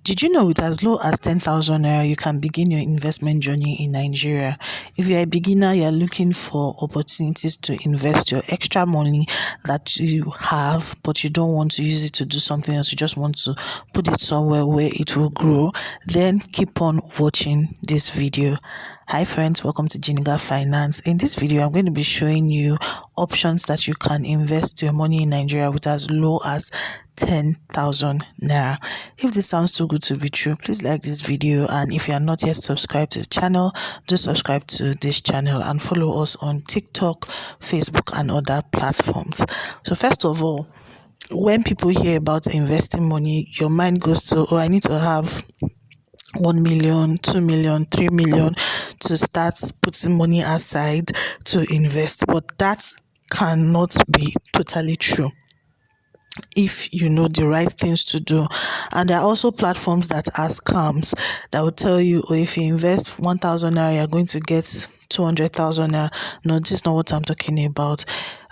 Did you know with as low as 10,000 naira, you can begin your investment journey in Nigeria? If you're a beginner, you're looking for opportunities to invest your extra money that you have, but you don't want to use it to do something else, you just want to put it somewhere where it will grow, then keep on watching this video. Hi friends, welcome to Jeenager Finance. In this video, I'm going to be showing you options that you can invest your money in Nigeria with as low as 10,000 naira. If this sounds too good to be true, please like this video, and if you are not yet subscribed to the channel, do subscribe to this channel and follow us on TikTok, Facebook and other platforms. So first of all, when people hear about investing money, your mind goes to, oh, I need to have 1 million, 2 million, 3 million to start putting money aside to invest. But that cannot be totally true if you know the right things to do. And there are also platforms that are scams that will tell you, oh, if you invest 1,000 naira, you're going to get 200,000 naira. No, this is not what I'm talking about.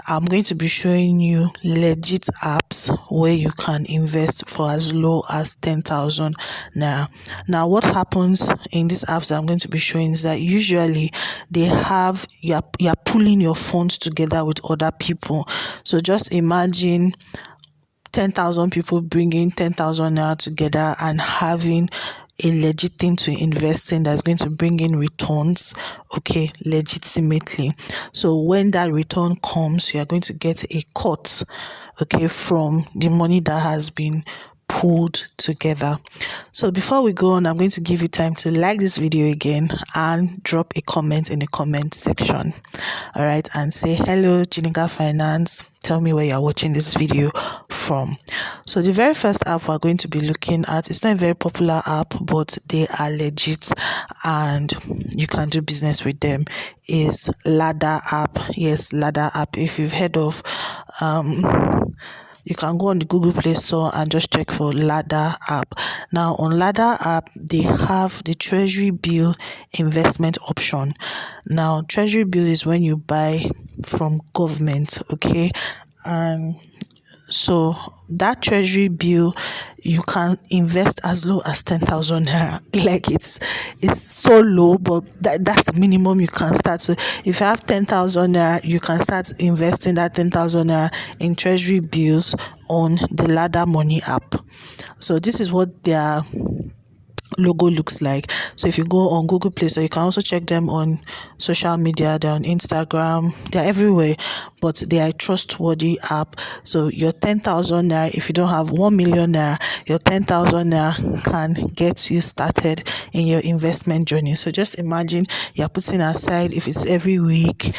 I'm going to be showing you legit apps where you can invest for as low as 10,000 naira. Now, what happens in these apps that I'm going to be showing is that usually they have, you're pulling your funds together with other people. So just imagine 10,000 people bringing 10,000 naira together and having a legit thing to invest in that's going to bring in returns, okay, legitimately. So when that return comes, you are going to get a cut, okay, from the money that has been pulled together. So before we go on, I'm going to give you time to like this video again and drop a comment in the comment section. All right, and say hello Jeenager Finance. Tell me where you're watching this video from. So the very first app we're going to be looking at, it's not a very popular app, but they are legit and you can do business with them, is Ladda App. Yes, Ladda App. If you've heard of you can go on the Google Play Store and just check for Ladda App. Now on Ladda App, they have the Treasury Bill investment option. Now Treasury Bill is when you buy from government, okay? And so that Treasury Bill, you can invest as low as 10,000 naira. Like it's so low, but that's the minimum you can start. So if you have 10,000 naira, you can start investing that 10,000 naira in Treasury bills on the Ladda Money app. So this is what their logo looks like. So if you go on Google Play Store, you can also check them on social media. They're on Instagram, they're everywhere, but they are a trustworthy app. So your 10,000 naira, if you don't have 1 million naira, your 10,000 naira can get you started in your investment journey. So just imagine you're putting aside, if it's every week,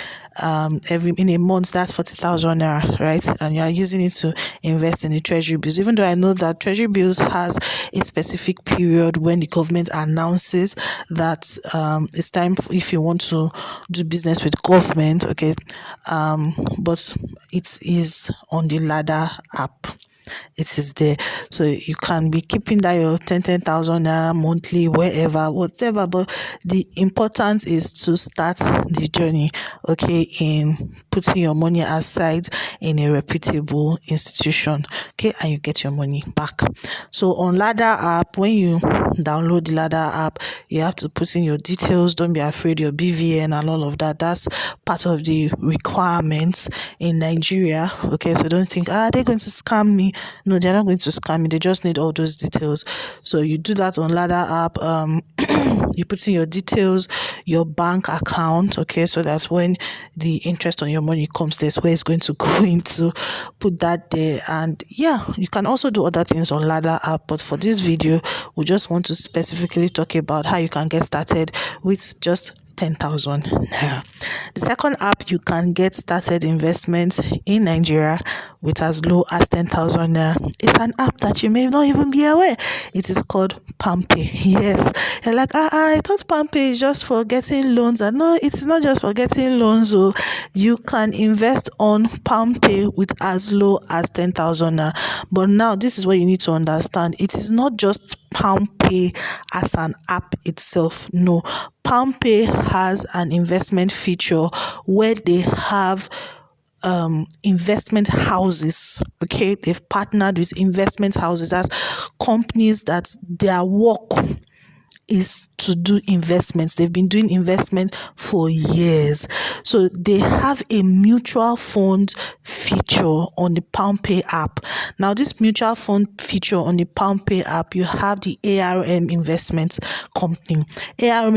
in a month, that's 40,000 naira, right? And you are using it to invest in the Treasury bills. Even though I know that Treasury bills has a specific period when the government announces that it's time if you want to do business with government, okay, but it is on the Ladda app. It is there, so you can be keeping that your 10,000 naira monthly, wherever, whatever. But the importance is to start the journey, okay, in putting your money aside in a reputable institution, okay, and you get your money back. So on Ladda app, when you download the Ladda app, you have to put in your details. Don't be afraid, your BVN and all of that. That's part of the requirements in Nigeria, okay? So don't think, they're going to scam me. No, they're not going to scam you. They just need all those details. So you do that on Ladda app. You put in your details, your bank account, okay, so that's when the interest on your money comes, there's where it's going to go into. Put that there. And yeah, you can also do other things on Ladda app, but for this video we just want to specifically talk about how you can get started with just 10,000 naira. The second app you can get started investment in Nigeria with as low as 10,000 naira is an app that you may not even be aware. It is called Palmpay. Yes, you're like, I thought Palmpay is just for getting loans. And no, it's not just for getting loans. So you can invest on Palmpay with as low as 10,000 naira. But now this is what you need to understand. It is not just Palmpay as an app itself. No, Palmpay has an investment feature where they have investment houses. Okay, they've partnered with investment houses as companies that their work is to do investments. They've been doing investment for years. So they have a mutual fund feature on the Palmpay app. Now, this mutual fund feature on the Palmpay app, you have the ARM Investment Company. ARM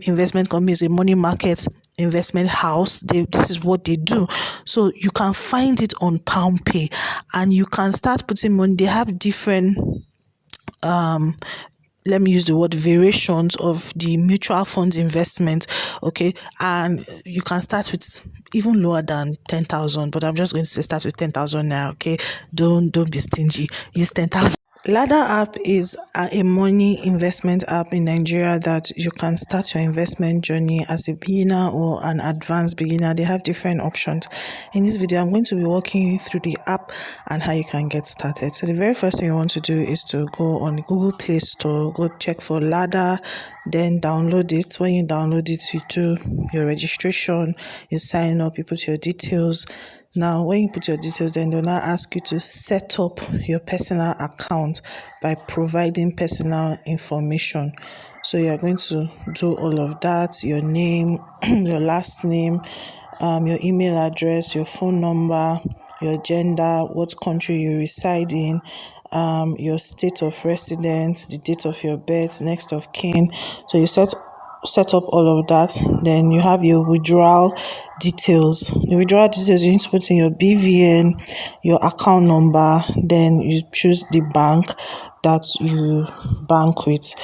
Investment Company is a money market investment house. This is what they do. So you can find it on Palmpay and you can start putting money. They have different let me use the word variations of the mutual funds investment. Okay, and you can start with even lower than 10,000, but I'm just going to say start with 10,000 now. Okay, don't be stingy, use 10,000. Ladda App is a money investment app in Nigeria that you can start your investment journey as a beginner or an advanced beginner. They have different options. In this video, I'm going to be walking you through the app and how you can get started. So the very first thing you want to do is to go on the Google Play Store, go check for Ladda, then download it. When you download it, you do your registration, you sign up, you put your details. Now, when you put your details, then they'll now ask you to set up your personal account by providing personal information. So you're going to do all of that, your name, your last name, your email address, your phone number, your gender, what country you reside in, your state of residence, the date of your birth, next of kin. So you set up all of that. Then you have your withdrawal details. The withdrawal details, you need to put in your BVN, your account number, then you choose the bank that you bank with.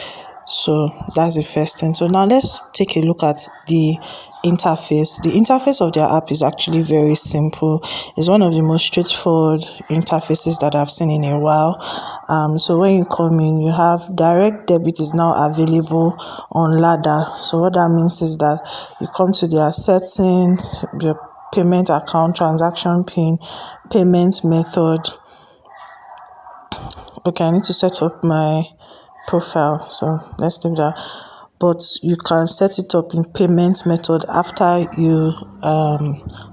So that's the first thing. So now let's take a look at the interface. The interface of their app is actually very simple. It's one of the most straightforward interfaces that I've seen in a while. So when you come in, you have direct debit is now available on Ladda. So what that means is that you come to their settings, your payment account, transaction pin, payment method. Okay, I need to set up my profile, so let's leave that. But you can set it up in payment method after you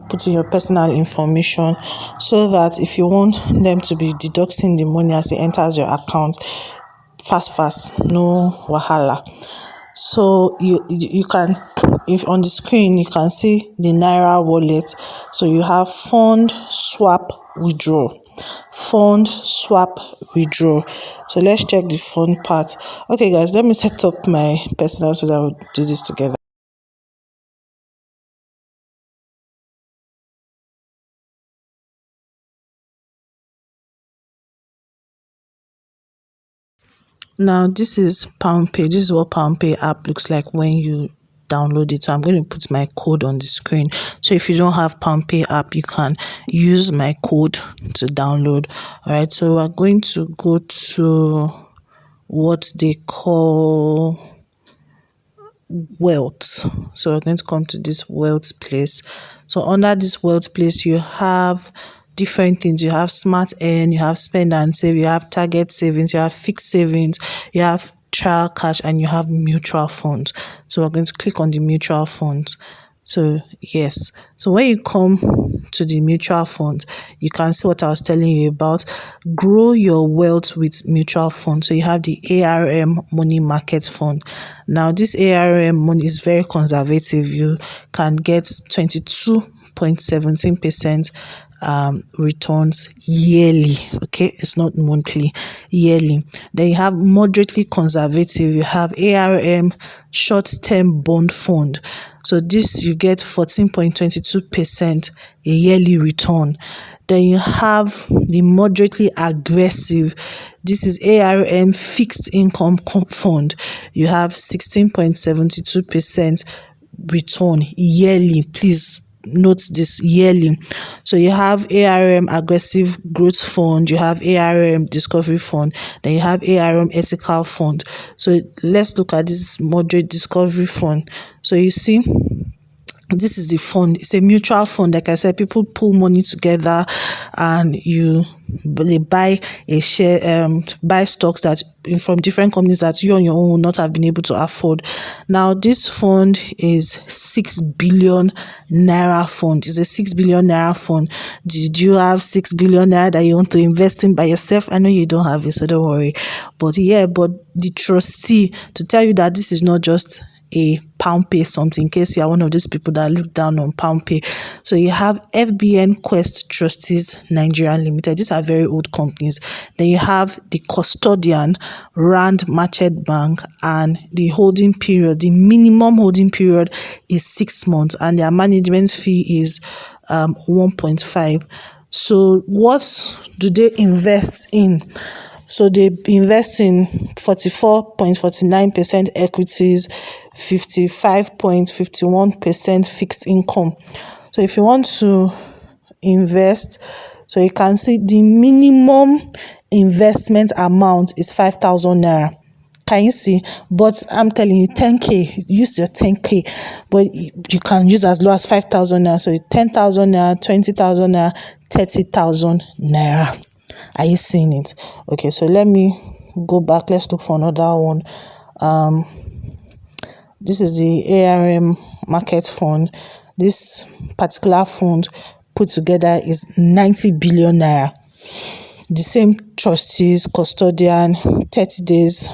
put in your personal information, so that if you want them to be deducting the money as it enters your account, fast, no wahala. So you can, if on the screen you can see the naira wallet. So you have fund swap withdraw. Fund swap withdraw. So let's check the fund part. Okay guys, let me set up my personal so that we'll do this together. Now this is Palmpay. This is what Palmpay app looks like when you download it. So I'm going to put my code on the screen. So if you don't have Palmpay app, you can use my code to download. All right, so we're going to go to what they call wealth. So we're going to come to this wealth place. So under this wealth place, you have different things. You have smart earn, you have spend and save, you have target savings, you have fixed savings, you have trial cash, and you have mutual funds. So we're going to click on the mutual funds. So yes, so when you come to the mutual fund, you can see what I was telling you about. Grow your wealth with mutual funds. So you have the ARM money market fund. Now this ARM money is very conservative. You can get 22.17% returns yearly. Okay, it's not monthly, yearly. Then you have moderately conservative. You have ARM short-term bond fund. So this you get 14.22% a yearly return. Then you have the moderately aggressive. This is ARM fixed income fund. You have 16.72% return yearly. Please note this, yearly. So you have ARM aggressive growth fund, you have ARM discovery fund, then you have ARM ethical fund. So let's look at this moderate discovery fund. So you see this is the fund. It's a mutual fund. Like I said, people pull money together and they buy a share, buy stocks that from different companies that you on your own will not have been able to afford. Now, this fund is 6 billion naira fund. It's a 6 billion naira fund. Did you have 6 billion naira that you want to invest in by yourself? I know you don't have it, so don't worry. But the trustee to tell you that this is not just a Palmpay something, in case you are one of those people that look down on Palmpay. So you have FBN Quest Trustees Nigeria Limited. These are very old companies. Then you have the Custodian, Rand Merchant Bank, and the holding period, the minimum holding period is 6 months, and their management fee is 1.5. So what do they invest in? So they invest in 44.49% equities, 55.51% fixed income. So if you want to invest, so you can see the minimum investment amount is 5,000 naira. Can you see? But I'm telling you, 10k, use your 10k, but you can use as low as 5,000 naira. So 10,000 naira, 20,000 naira, 30,000 naira. Are you seeing it? Okay, so let me go back. Let's look for another one. This is the ARM market fund. This particular fund put together is 90 billion naira. The same trustees, custodian, 30 days.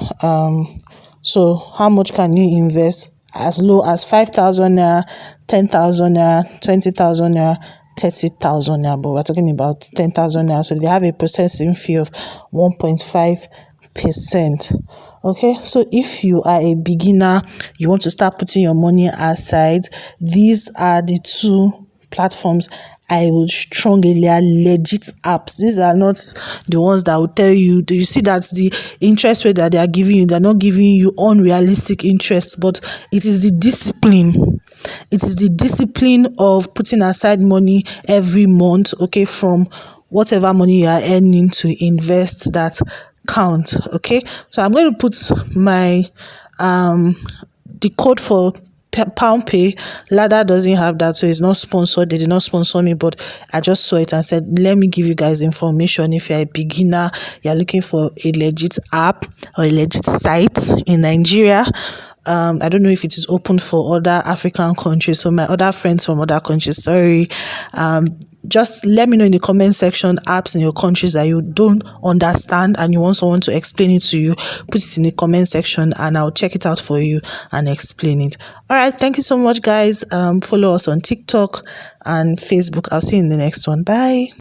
So how much can you invest? As low as 5,000 naira, 10,000 naira, 20,000 naira, 30,000 naira, but we're talking about 10,000 naira. So they have a processing fee of 1.5%. Okay, so if you are a beginner, you want to start putting your money aside, these are the two platforms I would strongly, they are legit apps. These are not the ones that will tell you, do you see that the interest rate that they are giving you, they're not giving you unrealistic interest, but it is the discipline. It is the discipline of putting aside money every month, okay, from whatever money you are earning to invest that count, okay. So I'm going to put my the code for Palmpay. Ladda doesn't have that, so it's not sponsored. They did not sponsor me, but I just saw it and said, let me give you guys information. If you're a beginner, you're looking for a legit app or a legit site in Nigeria, I don't know if it is open for other African countries, so my other friends from other countries, sorry, just let me know in the comment section apps in your countries that you don't understand and you want someone to explain it to you. Put it in the comment section and I'll check it out for you and explain it. All right, thank you so much, guys. Follow us on TikTok and Facebook. I'll see you in the next one. Bye.